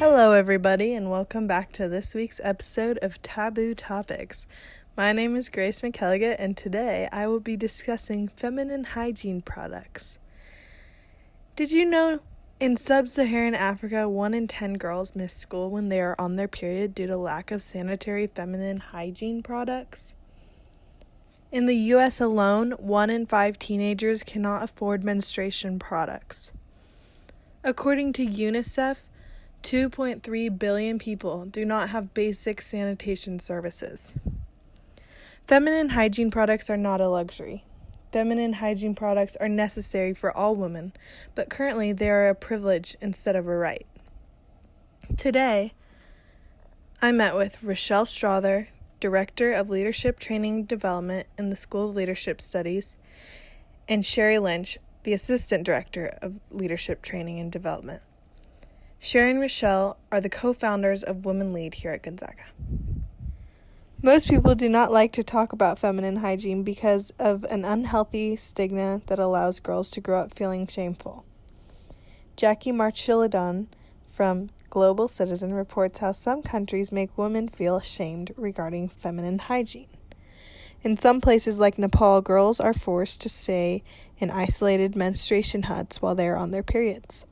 Hello, everybody, and welcome back to this week's episode of Taboo Topics. My name is Grace McElligott, and today I will be discussing feminine hygiene products. Did you know in sub-Saharan Africa, 1 in 10 girls miss school when they are on their period due to lack of sanitary feminine hygiene products? In the U.S. alone, 1 in 5 teenagers cannot afford menstruation products. According to UNICEF, 2.3 billion people do not have basic sanitation services. Feminine hygiene products are not a luxury. Feminine hygiene products are necessary for all women, but currently they are a privilege instead of a right. Today, I met with Rochelle Strother, Director of Leadership Training and Development in the School of Leadership Studies, and Sherry Lynch, the Assistant Director of Leadership Training and Development. Sherry and Rochelle are the co-founders of Women Lead here at Gonzaga. Most people do not like to talk about feminine hygiene because of an unhealthy stigma that allows girls to grow up feeling shameful. Jackie Marchiladon from Global Citizen reports how some countries make women feel ashamed regarding feminine hygiene. In some places like Nepal, girls are forced to stay in isolated menstruation huts while they are on their periods.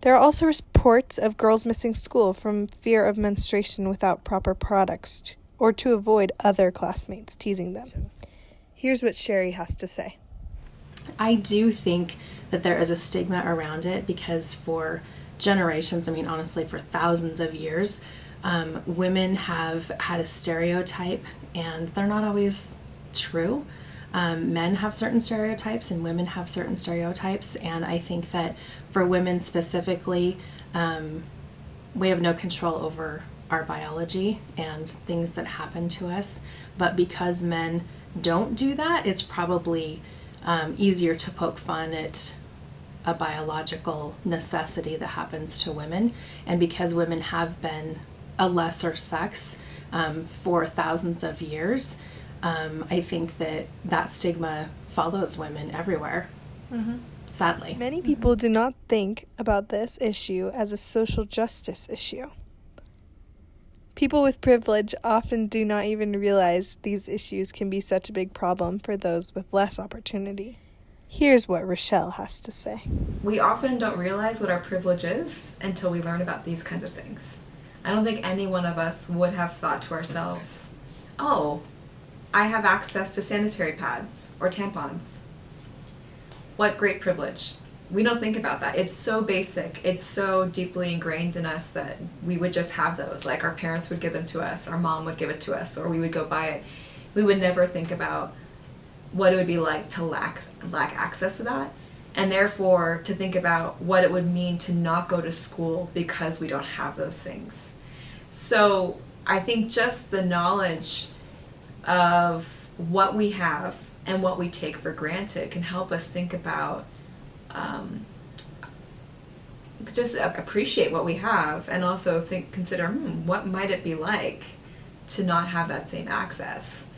There are also reports of girls missing school from fear of menstruation without proper products or to avoid other classmates teasing them. Here's what Sherry has to say. I do think that there is a stigma around it because for generations, honestly, for thousands of years, women have had a stereotype, and they're not always true. Men have certain stereotypes and women have certain stereotypes, and I think that for women specifically, we have no control over our biology and things that happen to us, but because men don't do that, it's probably easier to poke fun at a biological necessity that happens to women, and because women have been a lesser sex for thousands of years, I think that stigma follows women everywhere, sadly. Many people do not think about this issue as a social justice issue. People with privilege often do not even realize these issues can be such a big problem for those with less opportunity. Here's what Rochelle has to say. We often don't realize what our privilege is until we learn about these kinds of things. I don't think any one of us would have thought to ourselves, oh, I have access to sanitary pads or tampons. What great privilege. We don't think about that. It's so basic. It's so deeply ingrained in us that we would just have those. Like our parents would give them to us, our mom would give it to us, or we would go buy it. We would never think about what it would be like to lack access to that, and therefore to think about what it would mean to not go to school because we don't have those things. So I think just the knowledge of what we have and what we take for granted can help us think about just appreciate what we have, and also consider what might it be like to not have that same access.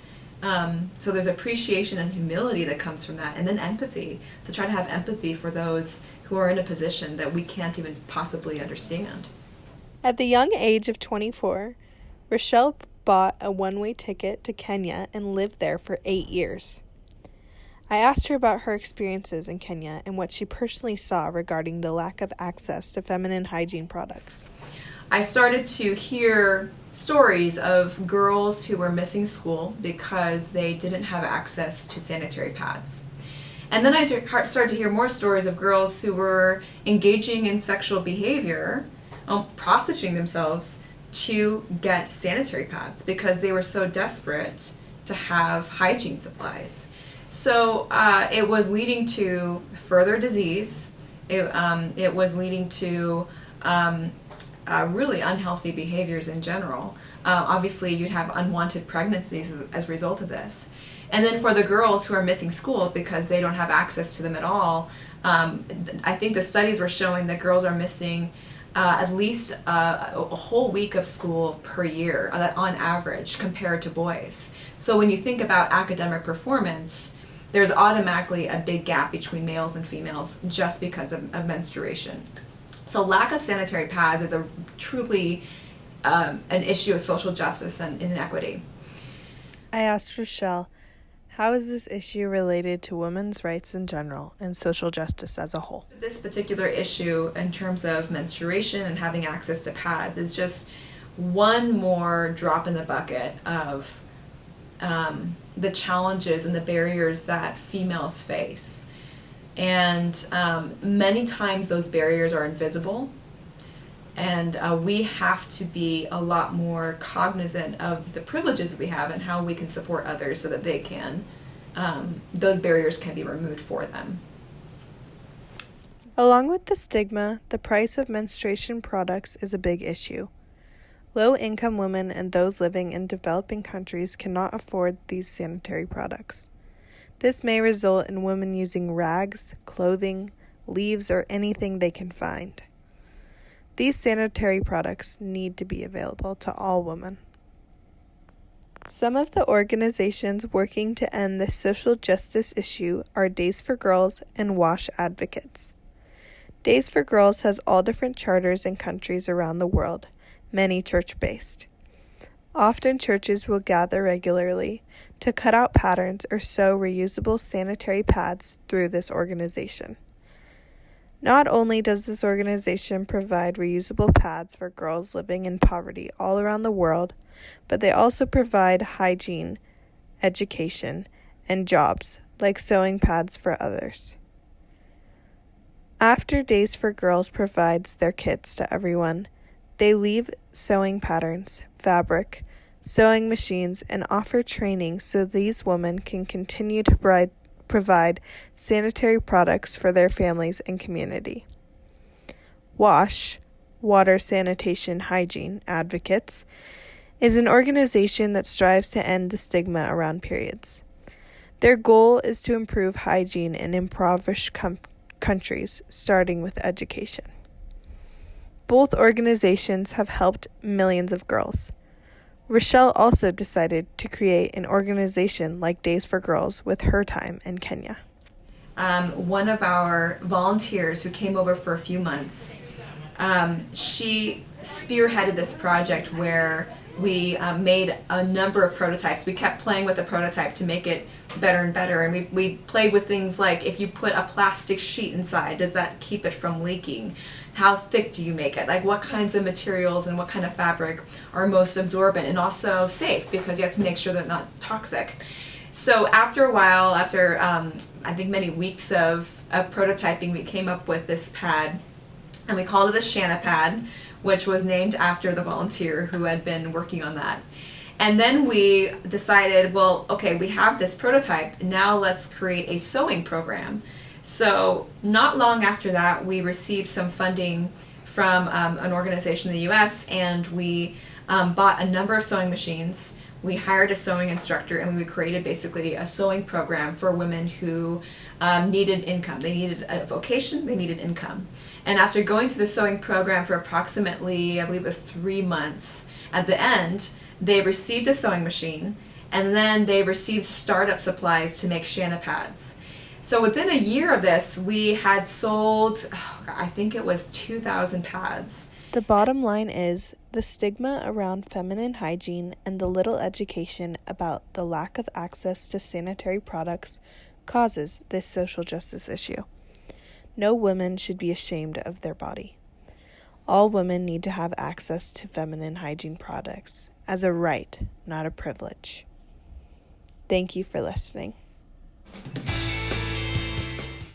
So there's appreciation and humility that comes from that, and then empathy, to try to have empathy for those who are in a position that we can't even possibly understand. At the young age of 24, Rochelle bought a one-way ticket to Kenya and lived there for 8 years. I asked her about her experiences in Kenya and what she personally saw regarding the lack of access to feminine hygiene products. I started to hear stories of girls who were missing school because they didn't have access to sanitary pads. And then I started to hear more stories of girls who were engaging in sexual behavior, prostituting themselves to get sanitary pads because they were so desperate to have hygiene supplies. So it was leading to further disease. It was leading to really unhealthy behaviors in general. Obviously, you'd have unwanted pregnancies as a result of this. And then for the girls who are missing school because they don't have access to them at all, I think the studies were showing that girls are missing at least a whole week of school per year on average compared to boys. So when you think about academic performance, there's automatically a big gap between males and females just because of menstruation. So lack of sanitary pads is a truly an issue of social justice and inequity. I asked Rochelle, how is this issue related to women's rights in general and social justice as a whole? This particular issue in terms of menstruation and having access to pads is just one more drop in the bucket of the challenges and the barriers that females face. And many times those barriers are invisible, and we have to be a lot more cognizant of the privileges we have and how we can support others so that they can, those barriers can be removed for them. Along with the stigma, the price of menstruation products is a big issue. Low-income women and those living in developing countries cannot afford these sanitary products. This may result in women using rags, clothing, leaves, or anything they can find. These sanitary products need to be available to all women. Some of the organizations working to end this social justice issue are Days for Girls and WASH Advocates. Days for Girls has all different charters in countries around the world, many church-based. Often churches will gather regularly to cut out patterns or sew reusable sanitary pads through this organization. Not only does this organization provide reusable pads for girls living in poverty all around the world, but they also provide hygiene, education, and jobs, like sewing pads for others. After Days for Girls provides their kits to everyone, they leave sewing patterns, fabric, sewing machines, and offer training so these women can continue to provide sanitary products for their families and community. WASH, Water Sanitation Hygiene Advocates, is an organization that strives to end the stigma around periods. Their goal is to improve hygiene in impoverished countries, starting with education. Both organizations have helped millions of girls. Rochelle also decided to create an organization like Days for Girls with her time in Kenya. One of our volunteers who came over for a few months, she spearheaded this project where we made a number of prototypes. We kept playing with the prototype to make it better and better, and we played with things like, if you put a plastic sheet inside, does that keep it from leaking? How thick do you make it? Like, what kinds of materials and what kind of fabric are most absorbent and also safe, because you have to make sure they're not toxic. So after a while, after I think many weeks of prototyping, we came up with this pad, and we called it the Shanna pad, which was named after the volunteer who had been working on that. And then we decided, well, okay, we have this prototype, now let's create a sewing program. So not long after that, we received some funding from an organization in the US, and we bought a number of sewing machines. We hired a sewing instructor, and we created basically a sewing program for women who needed income. They needed a vocation, they needed income. And after going through the sewing program for approximately, I believe it was 3 months, at the end, they received a sewing machine, and then they received startup supplies to make Shanna pads. So within a year of this, we had sold, I think it was 2,000 pads. The bottom line is, the stigma around feminine hygiene and the little education about the lack of access to sanitary products causes this social justice issue. No woman should be ashamed of their body. All women need to have access to feminine hygiene products as a right, not a privilege. Thank you for listening.